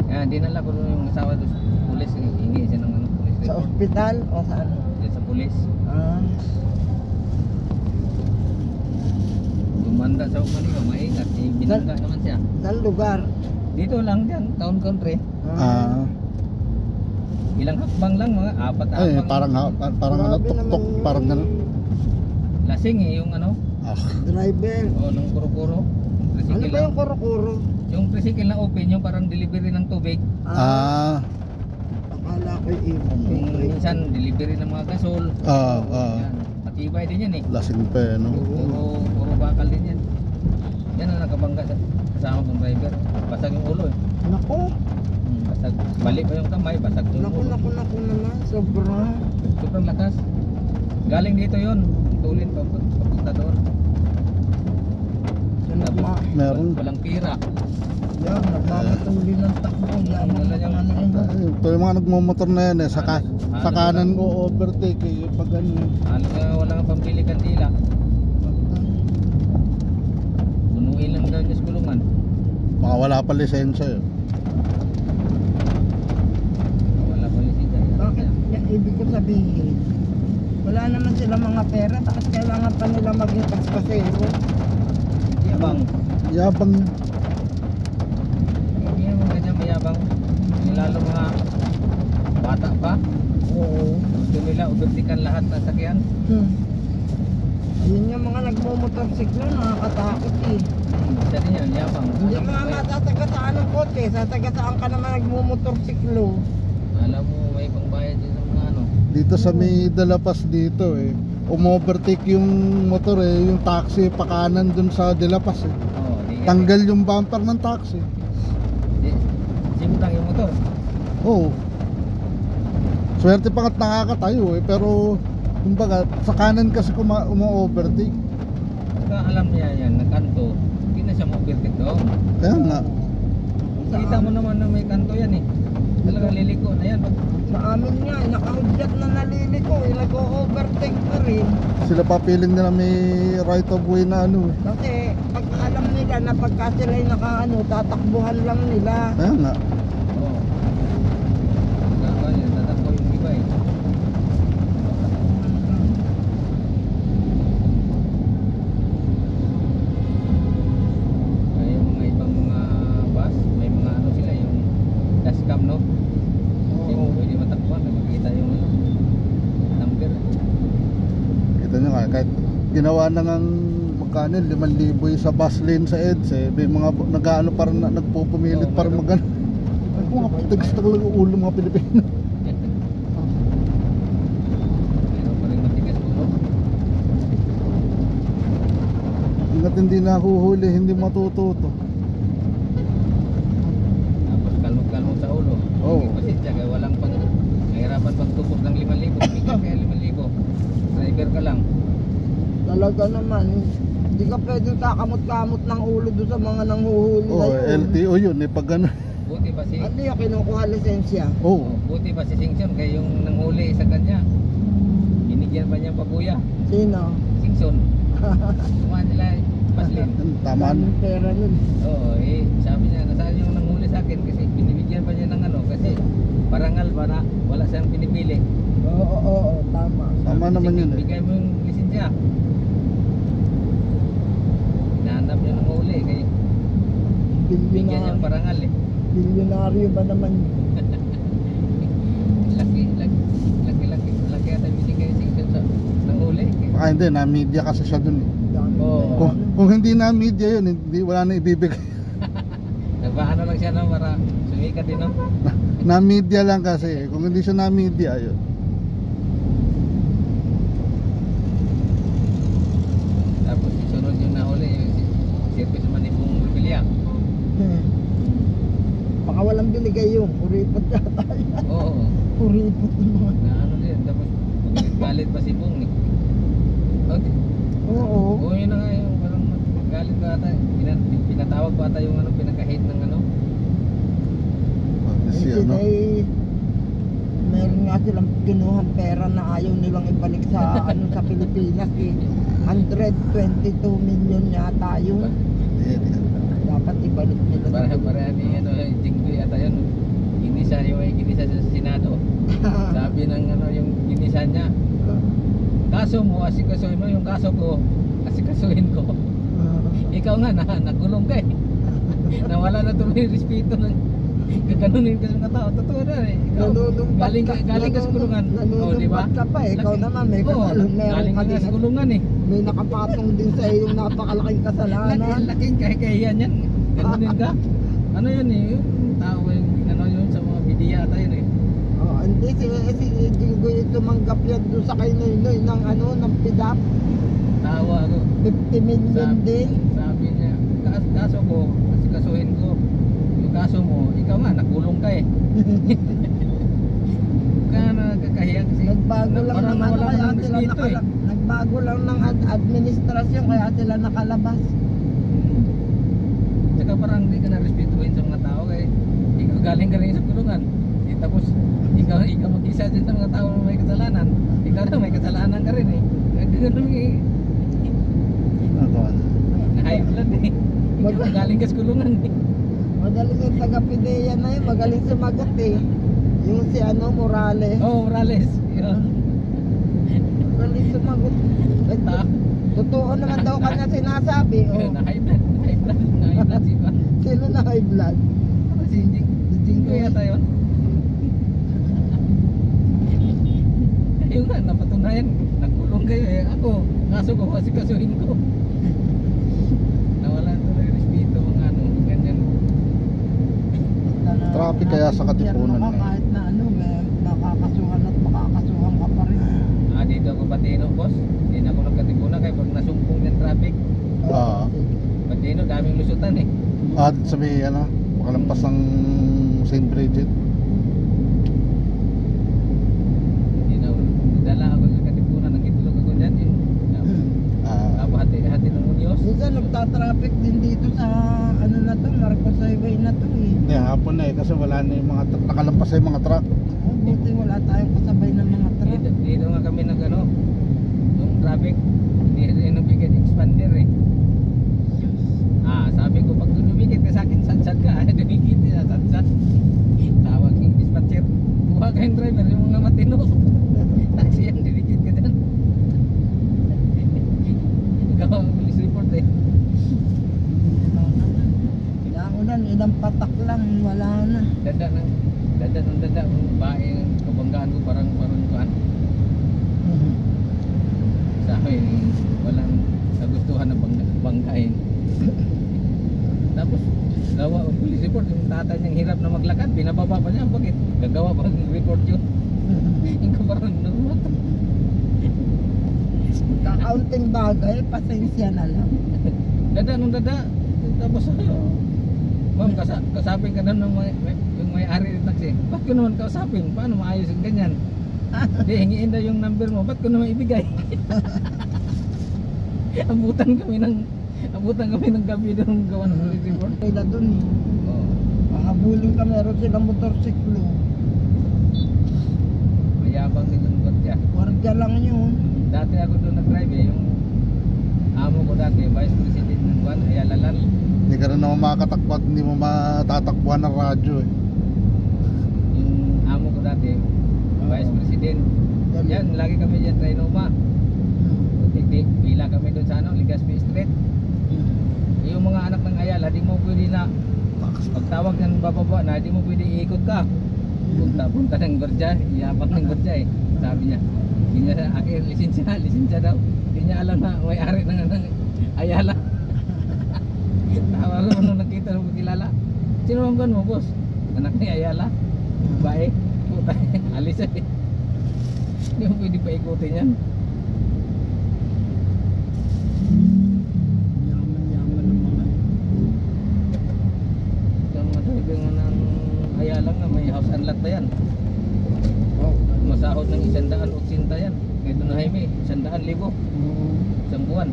Kaya dinala ko yung asawa doon sa pulis, hingi siya ng ano, pulis Sa report. ospital o sa ano? Diyan sa pulis. Ah, Tumanda sa Manila, maingat. Binangga naman siya. saan lugar? Dito lang dyan, town country. Ilang hakbang lang, mga apat Ay, hakbang. parang ano, Grabe tuk-tuk, naman parang yun. gano'n. Lasing yung ano, Driver. o nung kuro-kuro. Ano Tricycle ba lang. yung kuro-kuro? Yung tricycle na open, yung parang delivery ng tubig. Akala ko yung Minsan, delivery ng mga gasol. Yan. Matibay din yan eh. Lasing pa eh, no? Puro bakal din yan. Yan ang nakabangga sa kasama kong driver. Basag yung ulo eh. Naku, Basag. Bali pa yung kamay, basag yung naku ulo. naman. Sobra. Sobrang lakas. Galing dito yun. Tulin pa papunta doon. Tapos, Meron. walang pira. Yan, nagmamatuli ng takbo. Yaman Wala na niyang- ano. Ito yung mga nagmumotor na yan eh, sa kanan ko overtake eh, pag ano. Halos wala nga pambili kandila. Punuin lang daw niya sa kulungan. Baka wala pa lisensya eh. Wala pa yung sita. Bakit? Yan, ibig ko sabihin, wala naman sila mga pera, tapos kailangan pa nila maging paspasero. Yabang. Yabang. Hindi naman ganyan mayabang. Lalo mga bata pa. Oo. Gusto nila ubestikan lahat ng sakyan. Yun yung mga nagmumotorsiklo, nakakatakot eh. Isa din yan, yabang. Hindi mga matatagasaan ng kotse, satagasaan ka naman nagmumotorsiklo. Alam mo, may pangbayad din sa mga ano. Dito sa may Dalapas dito eh. Umovertake yung motor eh, yung taxi pakanan dun sa Dalapas eh. Oh, di Tanggal yung bumper ng taxi. Simutang yung motor. Oo. Swerte pa nga't nakakatayo eh, pero kumbaga sa kanan kasi umo-overtake. Pagka alam niya yan, nakanto, hindi na siya ma-overtake doon. Kaya nga. Kita mo naman na may kanto yan eh. Talagang liliko na yan. Sa amin nga, nakahudyat na naliliko, nag-overtake pa rin. Sila papiling nila may right of way na ano eh. Kasi pag alam nila na pagka sila'y nakaano, tatakbuhan lang nila. Kaya nga. Oo. Kaya yan, tatakbo yung iba eh. Kaya yung mga ibang mga bus, may mga ano sila, yung dashcam no? Hindi mo pwede matakbuhan, nakikita yung ano, number. Kita nyo nga, kahit ginawa na ngang magkano, 5,000 yung sa bus lane sa EDSA eh. May mga nag-ano parang nagpupumilit para magano. Ay kung nga, pagtagis talaga ang ulo mga Pilipino. Pero pa rin matigas po, no? Ingat hindi nahuhuli, hindi matututo. Tapos kalmot-kalmot sa ulo. Oo. Hindi pasensya, kaya walang pang nahirapan pagtupos ng 5,000. Bigyan kaya 5,000. Driver ka lang. Talaga naman, hindi ka pwedeng kakamot-kamot ng ulo doon sa mga nanghuhuli Oo, na yun. LTO yun eh, pag ano. Buti pa si Ano yung kinukuha lisensya? Oo. Buti pa si Singson kaya yung nanghuli sa kanya. Binigyan pa niya pabuya. Sino? Singson. Kuha nila paslin. Tama na. Daming pera nun. Oo, sabi niya nasaan yung nanghuli sa akin kasi binibigyan pa niya ng ano kasi parangal pa na wala siyang pinipili. Oo, tama. Tama naman Sige, yun eh. bigay mo yung lisensya. Hinahanap niya nanghuli kaya bigyan niya parangal eh. Bilyonaryo ba naman yun? Laki ata binigay si Singson sa nanghuli. Baka hindi, na-media kasi siya dun eh. Dami Oo. pera. Kung hindi na-media yun, hindi, wala na ibibigay. Nagpaano lang siya no para sumikat din no. Na-media lang kasi eh. Kung hindi siya na-media, yun. Tapos sunod yung nahuli yung service man ni Pong Rebellion. Baka walang binigay yung kuripot yata yan. Oo. Kuripot naman. Na ano din tapos galit pa si Pong eh. Oo. Oo yun na nga yung parang galit pa ata. Pinatawag pa ata yung ano pinaka-hate ng ano. Si Kasi ano. meron nga silang kinuhang pera na ayaw nilang ibalik sa ano sa Pilipinas eh. 122 million yata yun. Eh, Dapat ibalik nila. Para ni ano Jinggoy ata yun. isa sa Senado. Sabi ng ano yung inisan niya, kaso mo, asikasuhin mo, yung kaso ko, asikasuhin ko. Ikaw nga, nakulong ka eh. Nawala na tuloy yung respeto ng gaganunin ka sa mga tao. Totoo na eh. Ikaw, galing ka sa kulungan. O, di ba? Ka pa eh. Ikaw naman may Oo, kasalanan. galing ka sa kulungan eh. May nakapatong din sa yung napakalaking kasalanan. Laking kahihiyan yan. Ganunin ka. Ano yun eh, yung tao yung ano yun sa mga media ata yun eh. Oh, hindi si Jingo yung tumanggap yan doon sa kay Noynoy ng ano, ng PIDAP. Tawa ako. 50 million din. Sabi niya, kaso ko, asikasuhin ko. Yung kaso mo, ikaw nga, nakulong ka eh. Kaya nakakahiya kasi. Nagbago lang parang naman wala kaya nang sila respeto eh. nagbago lang ng administrasyon kaya sila nakalabas. Tsaka parang hindi ka na-respetuhin sa mga tao kaya ikaw galing ka rin sa kulungan. Tapos ikaw mag-isa din sa mga tao na may kasalanan. Ikaw na may kasalanan ka rin eh. Ganun eh. Na-high blood eh. Ikaw galing ka sa kulungan eh. Magaling yung taga-PIDEA na yun, magaling sumagot eh. Yung si ano, Morales. Oh, Morales. Yun. Magaling sumagot. Totoo naman daw kanya sinasabi. Oh. Na-high blood. Na-high blood si Juan. Sino na high blood? Si Jingo yata yun. Ayun nga, napatunayan. Nagkulong kayo eh. Ako, kaso ko, asikasuhin ko. Nawala tuloy respeto mga ano, ganyan. Traffic kaya sa Katipunan Ka, eh. kahit na ano, may makakasuhan at makakasuhan ka pa rin. Dito ako Patino, boss. Hindi na ako nagkatipunan kaya pag nasumpong ng traffic. Patino, daming lusutan eh. Sa may ano, makalampas ng St. Bridget. Hindi na, dala ako sa Katipunan, nag-itlog ako dyan. Ako hati ng Muñoz. Minsan nagtatraffic din dito sa ano na to, Marcos Highway na to eh. Hindi, hapon na eh kasi wala na yung mga nakalampas na yung mga truck. Oh, buti wala tayong kasabay ng mga truck. Dito nga kami nag ano, yung traffic, hindi rin nabigyan expander eh. Sabi ko pag dumikit ka sa akin, sadsad ka. Dumikit ka, sadsad. Tawag yung dispatcher. Buha kayong driver, yung mga matino. Taxi yan, dumikit ka dyan. Ikaw ang police report eh. Ulan, ilang patak lang, wala na. Dada ng bae, kabanggaan ko parang kan. Sa akin, walang nagustuhan na banggain. Tapos, gawa ang police report, yung tatay niyang hirap na maglakad, binababa pa niya, bakit? Gagawa pa ng report yun. Yung parang naman. Kakaunting bagay, pasensya na lang. Dada. Tapos, ma'am, kasapin ka na ng yung may-ari ng taxi. Ba't ko naman kausapin? Paano maayos yung ganyan? Hindi, hingiin daw yung number mo. Ba't ko naman ibigay? Abutan kami ng gabi doon gawa ng police report. Kaya dun, pahabulin ka, meron silang motorsiklo. Mayabang din yung gwardiya. Gwardiya lang yun. Dati ako doon nag-drive eh. Yung amo ko dati, vice president ng Juan, Ayalalan. Hindi ka rin naman makakatakbo at hindi mo matatakbuhan ng radyo eh. Yung amo ko dati, vice president. Yan, lagi kami dyan, Trinoma. Pila kami doon sa ano, Legazpi Street. Yung mga anak ng Ayala, di mo pwede na pagtawag ng bababa na, di mo pwede iikot ka. Punta ng gordya, iyabang ng gordya eh. Sabi niya, hindi niya sa akin, lisensya daw. Hindi niya alam na may-ari ng Ayala. Tawa ko nung nakita nung kilala. Sino ang gan mo, boss? Anak ni Ayala. Bae, puta, alis eh. Hindi mo pwede pa ikutin yan. Yaman ng mga Yung matibig mo ng Ayala nga, may house unlock pa yan. Masahod ng 180 yan. Kaya doon na Jaime, 100,000 isang buwan.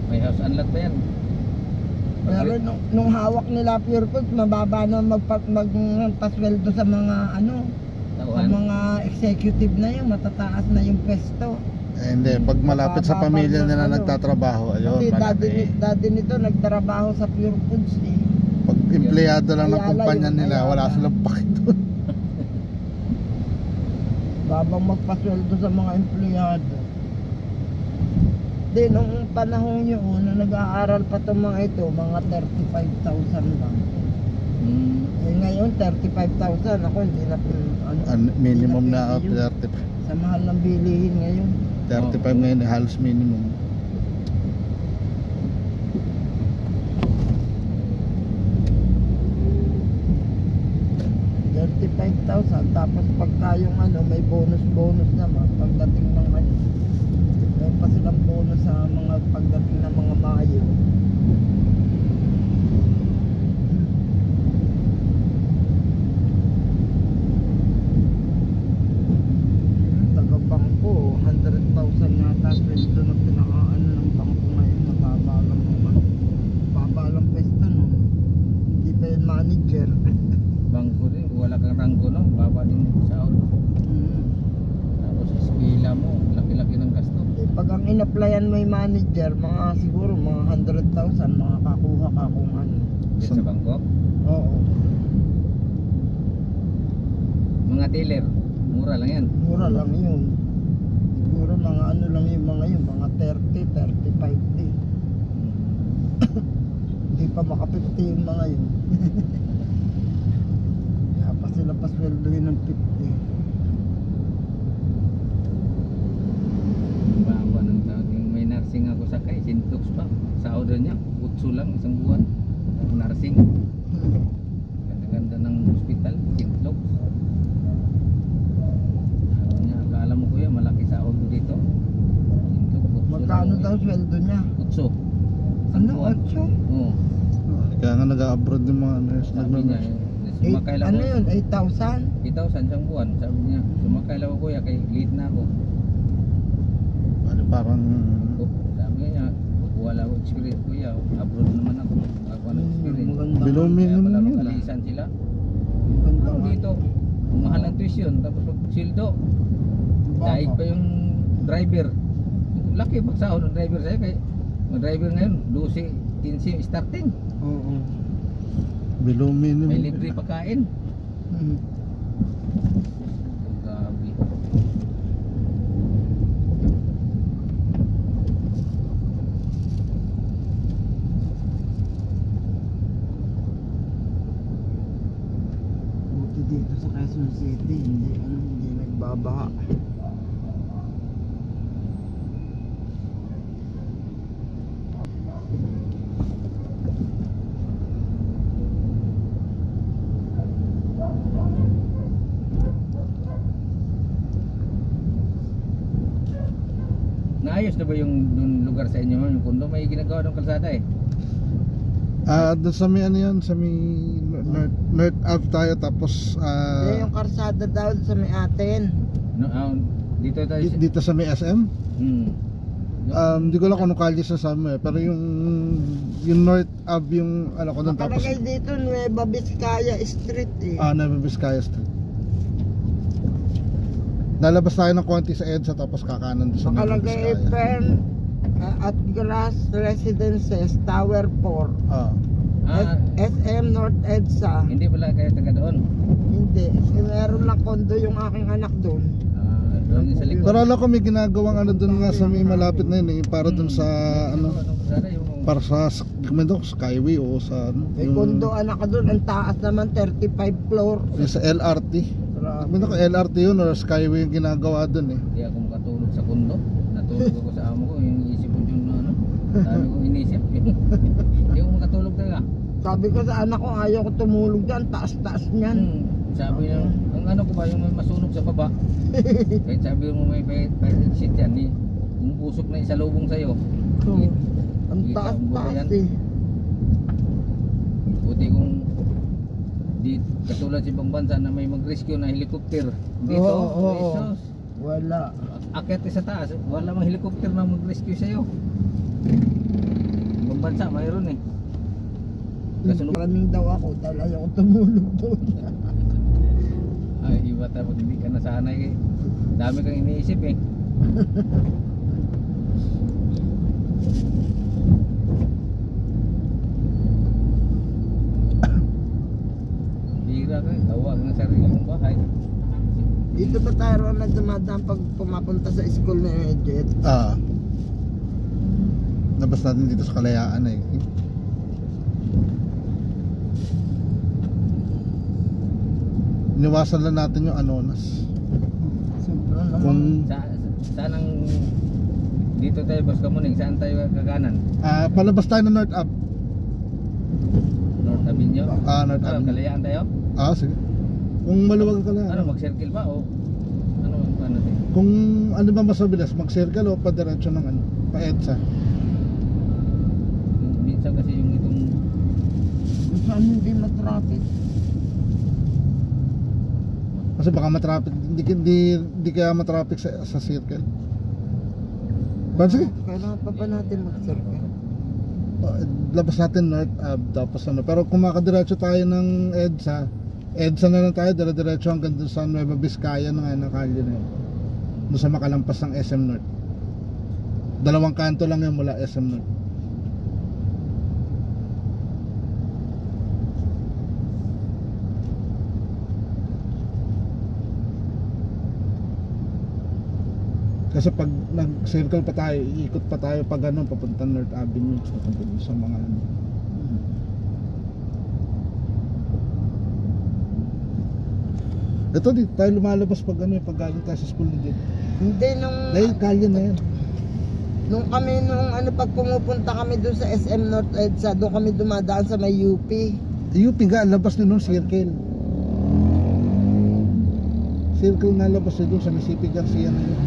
May house unlock pa yan. Pero nung hawak nila Pure Foods, mababa na magpasweldo sa mga ano, sa mga executive na yun, matataas na yung pwesto. Hindi, pag malapit sa pamilya Bababa nila ng ano. nagtatrabaho, ayun, Kasi malaki. daddy nito nagtrabaho sa Pure Foods eh. Pag empleyado lang ng Ayala kumpanya yun, nila, Ayala. wala silang pakit doon. babang magpasweldo sa mga empleyado. Di, nung panahon yun, nung nag-aaral pa itong mga ito, mga 35,000 lang. Eh ngayon, 35,000. Ako, hindi na, Minimum hindi na pwede yun. 35. Sa mahal ng bilihin ngayon. 35 ngayon, halos minimum. $35,000. Tapos pagka yung may bonus naman pagdating ng may pa silang bonus sa mga pagdating ng mga Mayo. Taga bangko 100,000 yata sweldo na pinakaano ng bangko ngayon. Mababa lang pwesto no. Hindi pa yun manager. Bangko rin, wala kang ranggo no, baba din sa sahod. Tapos ispila mo, laki-laki ng gasto. Pag ang in-applyan mo yung manager, siguro mga 100,000 makakakuha ka kung ano. Yan sa bangko. Oo. Mga teller, mura lang yan. Mura lang yun. Siguro mga ano lang yung mga 30, 35 din. Hindi pa maka-50 yung mga yun. Kaya pa sila pasweldohin ng 50. Baba ng tawag. May nursing ako sakay, Sintox pa. Sahod niya, utso lang isang buwan. Nursing. Ganda-ganda ng hospital, Sintox. Sabi niya, akala mo kuya, malaki sahod mo dito. Sintox, utso Magkano lang, daw sweldo niya? Utso. Ano? 8? Oo. Kaya nga nag-abroad yung mga nurse. Sabi niya, sumakay lang Ano ako. yun? 8,000? 8,000 isang buwan. Sabi niya, sumakay lang ako kuya, kay lead na ako. Parang Sabi niya, wala ako experience kuya. Abroad naman ako. Ako ng experience. Maganda. below Kaya minimum pala yun. magkalisan sila. Maganda Ano nga. dito? Ang mahal ng tuition. Tapos sildo. Dahil pa yung driver. Laki pagsahod ng driver sa'yo. Kaya ang driver ngayon, 12, 15 starting. Oo. below minimum. May libre pagkain. Hmm. Grabe. Buti dito sa Quezon City, hindi nagbabaha. Naayos na ba yung lugar sa inyo? Yung kundo may ginagawa ng kalsada eh. Doon sa may ano yun, sa may North Ave tayo, tapos Yung karsada daw sa may atin. No, dito tayo dito sa may SM. Hmm. Hindi ko lang kung anong kalye sa mo pero yung North Ave yung ano ko doon, tapos Nakalagay dito Nueva Vizcaya Street eh. Nueva Vizcaya Street. Lalabas tayo ng konti sa EDSA, tapos kakanan doon sa Nueva Nakalagay Vizcaya. Fern at Grass Residences Tower 4 SM North EDSA. Hindi pala kayo taga doon. Hindi, meron lang kondo yung aking anak doon. Doon sa likod. Pero alam ko may ginagawang ano doon nga sa may malapit na yun, para doon sa ano, Sana yung para sa Skyway o sa ano, May kondo anak ko doon, ang taas naman 35 floor. yung sa LRT. Grabe. May ko LRT yun or Skyway yung ginagawa doon eh. Hindi ako makatulog sa kundo. Natulog ako sa amo ko. Yung isip ko yung ano. Sabi ko inisip. Hindi ako makatulog talaga. Sabi ko sa anak ko, ayaw ko tumulog dyan, taas-taas niyan. Sabi niya, ang ano ko ba yung may masunog sa baba. Kahit sabi mo may fire exit yan. Umupusok na isalubong sa'yo. So, ang Kita ang buhay taas-taas yan. eh. Buti kung di katulad sa ibang bansa na may mag-rescue na helicopter. Dito, Oo. Jesus, Wala. akyat sa taas, wala mang helicopter na mag-rescue sa'yo. Ibang bansa, mayroon eh. Kasunod. Maraming daw ako, dahil ayaw ko tumulog doon. Ay, iba tapos hindi ka nasanay eh. Dami kang iniisip eh. Bira ka, tawag ng sarili mong bahay. Dito ba tayo na dumadaan pag pumapunta sa school na Jet? Labas natin dito sa Kalayaan eh. Iniwasan lang natin yung Anonas. Sobrang naman. Kung Saan ang dito tayo boss Kamuning? Saan tayo kakanan? palabas tayo ng North Ave. North Avenue? North Avenue. Kalayaan tayo? Sige. Kung maluwag ka lang. Ano, mag-circle ba o ano tayo? Kung ano ba mas mabilis, mag-circle o pa-diretso ng ano, pa-EDSA. Minsan kasi yung itong Kung saan hindi matraffic. Kasi baka matraffic, hindi kaya matraffic sa circle. Sige. Kailangan pa ba natin mag-circle? Labas natin North Ave tapos ano. Pero kung makadiretso tayo ng EDSA na lang tayo, dire-diretso hanggang doon sa Nueva Vizcaya na kalye na yun. Doon sa makalampas ng SM North. 2 kanto lang yun mula SM North. Kasi pag nag-circle pa tayo, iikot pa tayo pag ano, papunta North Avenue, papunta doon sa mga ano. Ito dito tayo lumalabas pag ano, pag galing tayo sa school dito. Hindi nung... Dahil kalye na yan. Nung pag pumupunta kami doon sa SM North EDSA, doon kami dumadaan sa may UP. UP nga, labas nyo nung circle. Circle nga labas nyo doon sa Mississippi Garcia na yun.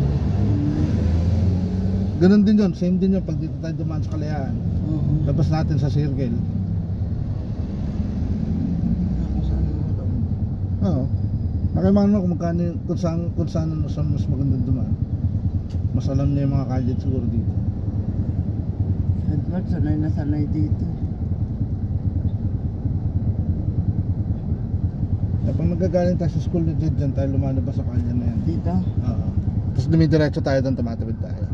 Ganun din yun, same din yun pag dito tayo dumaan sa Kalayaan. Labas natin sa circle. Oo. Nakimano kung magkano kung saan mas magandang dumaan. Mas alam niya yung mga kalye siguro dito. Edward, sanay na sanay dito. Pag nagagaling tayo sa school na dyan tayo lumalabas sa kalye na yan. Dito? Oo. Tapos dumidiretso tayo doon, tumatawid tayo.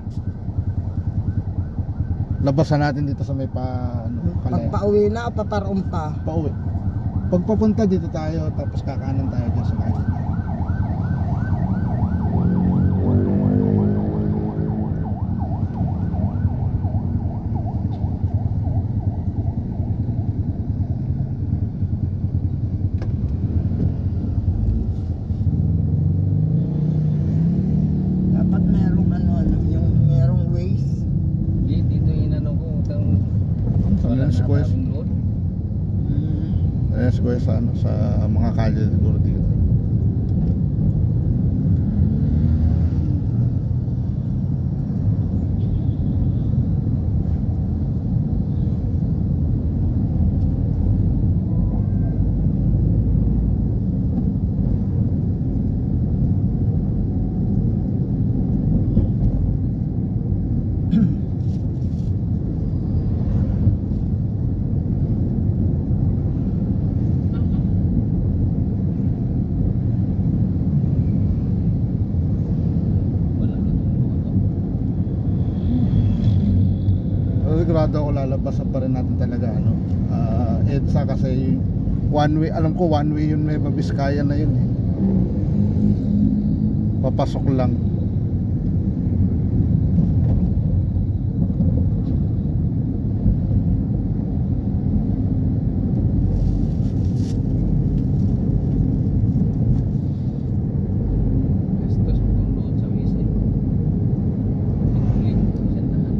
Labasan natin dito sa may Kalayaan. Pagpa-uwi na o paparaon pa? Pauwi. Pag papunta dito tayo, tapos kakanan tayo dyan sa kalye. Dapat merong yung merong ways. dito inano ko itong Ano si Quest? road. Si Quest sa mga kalye siguro dito. Sigurado ako lalabasan pa rin natin talaga EDSA kasi one way, alam ko one way yun, may Vizcaya na yun eh. Papasok lang. Gastos mo itong road sa Wise. Ikulit ko siya tahan.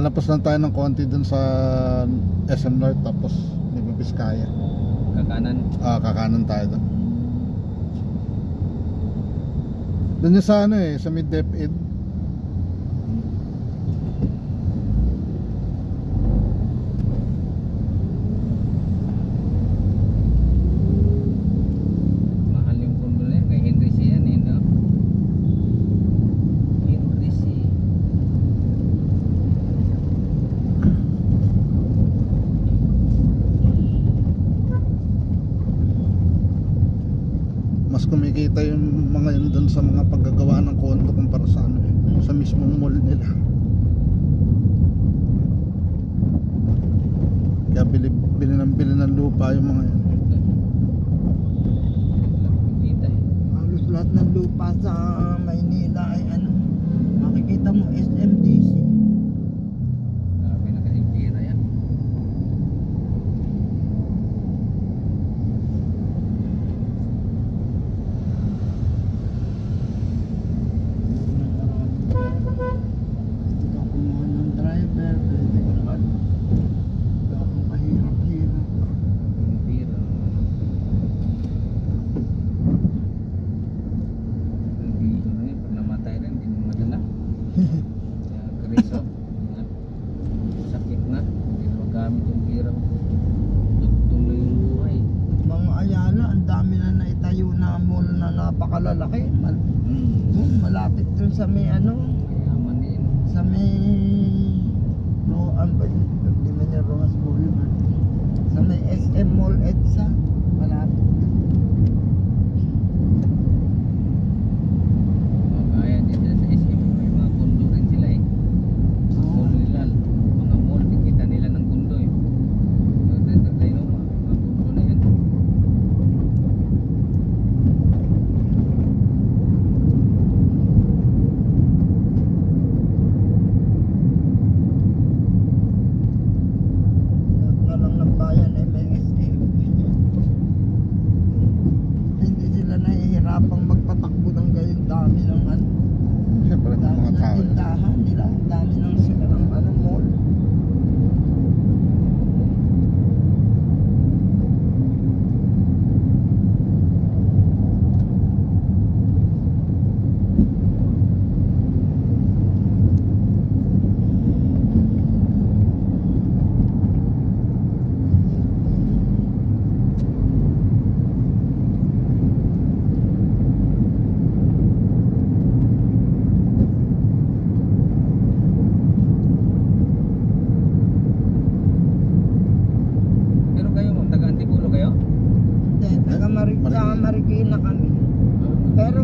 Lalapos lang tayo ng konti dun sa SM North, tapos Nueva Vizcaya. Kakanan. Kakanan tayo dun. Dun yung sa ano sa mid DepEd. Mahal yung kondo na yun. Kay Henry C. yan eh, no? Henry C. Mas kumikita yung mga yun dun sa mga paggagawa ng kondo kumpara sa ano sa mismong mall nila. Kaya bili ng lupa yung mga yun. Kita eh. Halos lahat ng lupa sa Maynila ay ano, makikita mo SMDC. Grabe na kasing pira yan. Pwede ka kumuha ng driver, pwede ka akong kahirap-hirap. Ang pira. Ang biso na yun. Pag namatay rin, hindi mo madala. Kaya kriso. Sakit na. Hindi na magamit yung pira mo. Tuloy yung buhay. Mga Ayala, ang dami na naitayo na mall na napakalalaki. Malapit dun sa may ano, Kayaman din. sa may hindi man yung Rojas Boulevard, sa may SM Mall EDSA, malapit. Kaya din dyan sa SM. May mga kondo rin sila eh. Sa mall nila. Mga mall, bigkita nila ng kondo eh. Tayo mo, mga kondo na yan. Lahat na lang ng bayan ay may SM. Hindi sila nahihirapang magpatakbo ng gayon dami ng ano, Siyempre ng dami mga ng tao yun. tindahan nila, dami ng ano, mall. Pero kayo ma'am, taga Antipolo kayo? Hindi, taga sa Marikina kami. Pero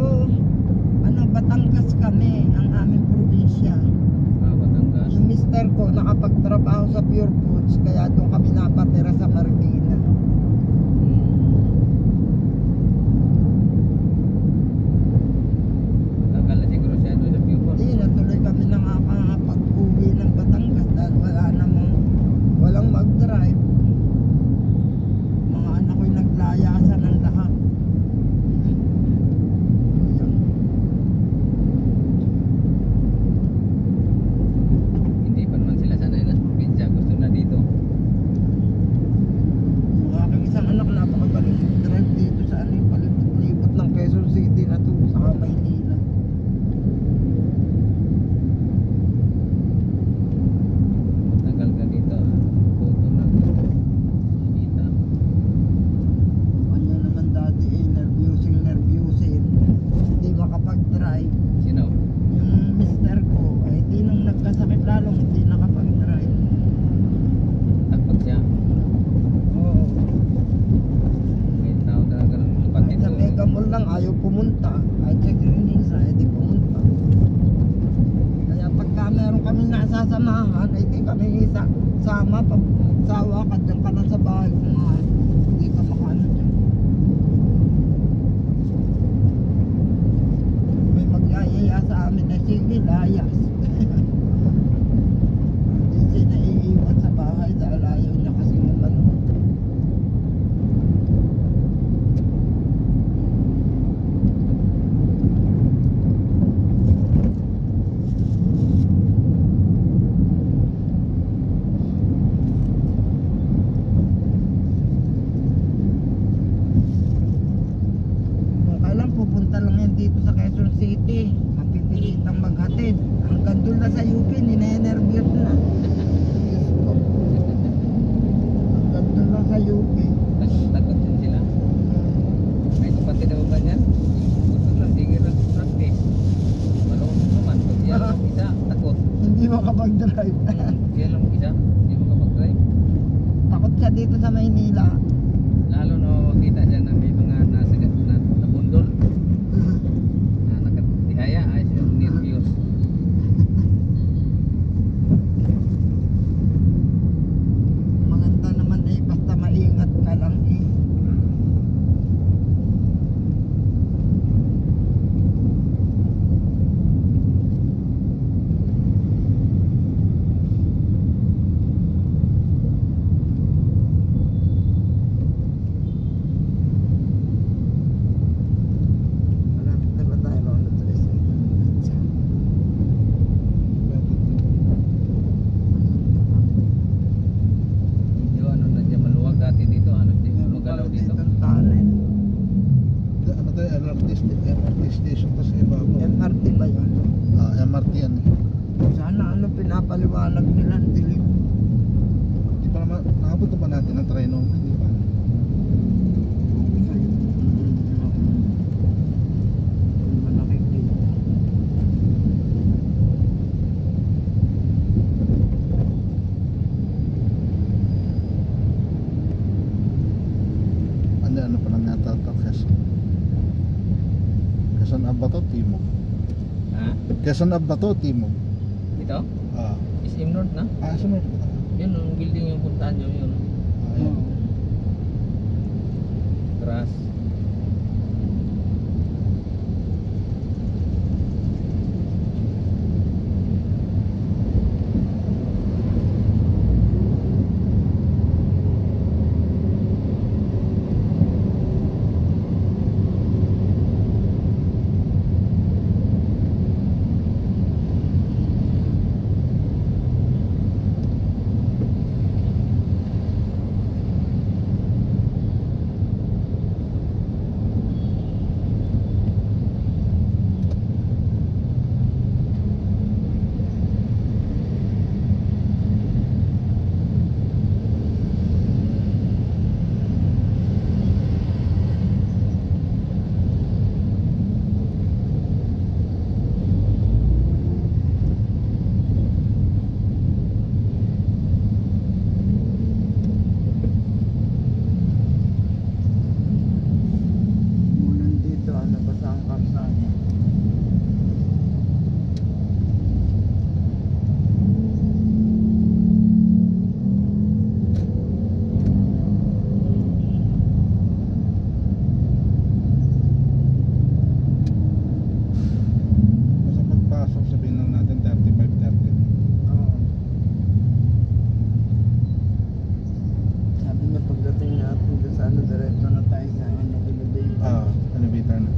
ano, Batangas kami, ang aming probinsya. Batangas. Yung mister ko nakapagtrabaho sa Pure Foods, kaya doon kami napatira sa Marikina. Tagal na siguro siya doon sa Pure Foods. Hindi, natuloy kami nakakapag-uwi ng Batangas dahil walang mag-drive. Mga anak ko'y naglayasan ng lahat. Ayan. Hindi pa naman sila sanay na probinsya. Gusto na dito. Yung aking isang anak, napakagaling mag-drive dito sa ano, yung palibot-libot ng Quezon City na to, saka Maynila. Tagal ka dito. Puto na dito. Kita. Kanya naman dati nervyusin. Hindi makapag-drive. Sino? Yung mister ko, ay hindi nung nagkasakit lalong hindi nakapag-drive. Takot siya. Oo. May tao talaga ng kapatid Kahit sa ko. Mega Mall lang ayaw pumunta. Kahit sa Green Hills ay di pumunta. Kaya pagka meron kami nasasamahan, ay di kami sama. Pag sawa ka dyan ka lang sa bahay kumain. Hindi ka makaano dyan. May magyayaya sa amin na sige, layas. Hindi siya naiiwan sa bahay dahil ayaw niya kasi umano. sa Maynila. Lalo no kita dyan na may mga nasagat na nabundol. Na nakatihaya ay siya nervyos. Maganda naman eh, basta maingat ka lang eh. Malapit na ba tayo mga Lutres? Medyo ano na dyan maluwag dati dito. Ano dito? Magalaw dito. Tunnel. Ano tayo, MRT station to sa ibabaw. MRT ba yun? MRT yan eh. Sana ano pinapaliwanag nila ang dilim. Di pa naman, nakabot na ba natin ang Trinoma? Hindi pa. Hindi ba nakikita? Ano pa lang yata ito, Quezon Abato, Timog. Ha? Quezon Abato, Timog. Ito? Ah, SM North na? sunod ba? Yun ang building yung puntahan nyo yun. Ayan. Grass. Mulan dito, ano ba sa ang karsada? Basta pagpasok, sabihin lang natin 35-30. Oo. Sabi niya pagdating natin doon sa ano, diretso na tayo sa ano, elevator. Elevator na.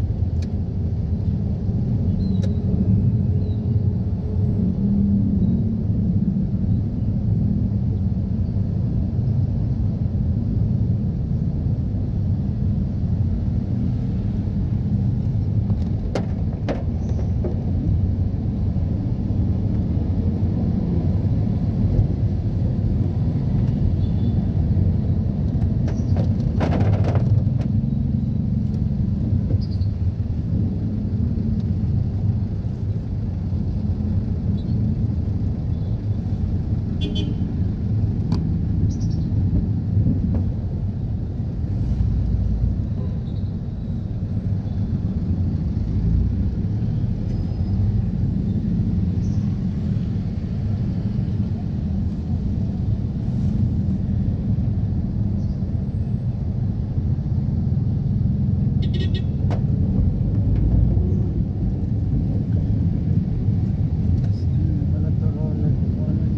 Pala to, Ronald,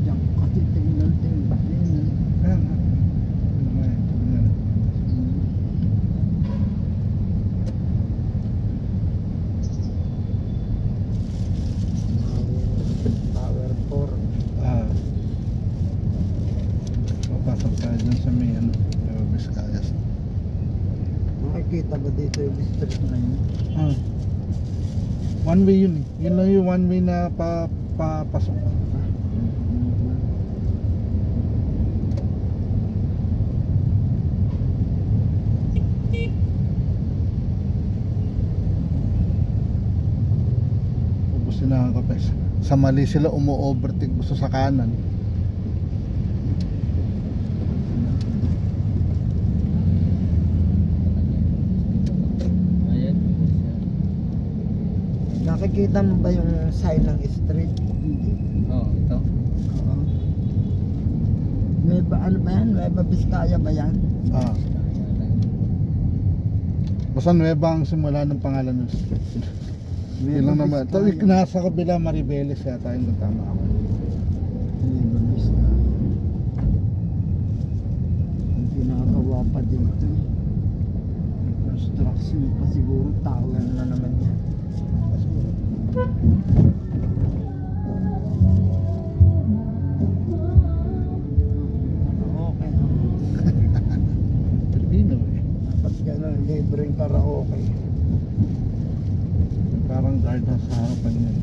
dyan kasi tingnan. Ayan na. Ano naman eh, tignan na. Power 4. Papasok tayo dun sa may ano, Nueva Vizcayas. Makikita ba dito yung street na yun? One way yun eh. Yun lang yung one way na papasok. Ubus sila ang kapes. Sa mali sila umu-overtake gusto sa kanan. Nakikita mo ba yung sign ng street? Hindi. Oh, ito. Oo. Nueva, ano ba yan? Nueva Vizcaya ba yan? Ah. Basta Nueva ang simula ng pangalan ng street. Yun lang naman. Ito, nasa kabila Maribeles yata yung tama ako. Nueva Vizcaya. Ang ginagawa pa dito. Construction pa siguro. Tower na naman yan. Okay. Pilipino eh. Dapat gano'n, libreng karaoke. Parang guard na sa harapan niya.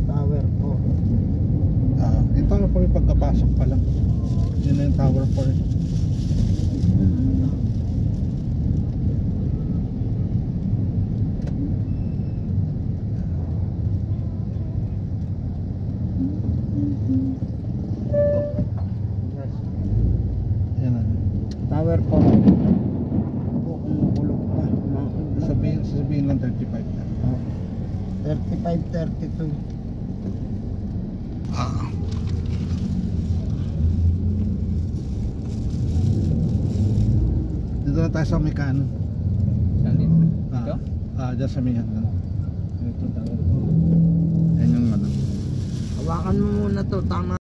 Tower po. Ah, yung tower 4 yung pagkapasok pa lang. Yun na yung tower 4. Yan na. Tower po. Ako kumukulog pa. Sabihin lang 35 na. 35, 32. Dito na tayo sa Mekano. Saan din? Ito? Dyan sa Mihan lang. Ito, tawag. Yan yung ano. Hawakan mo muna to, tama.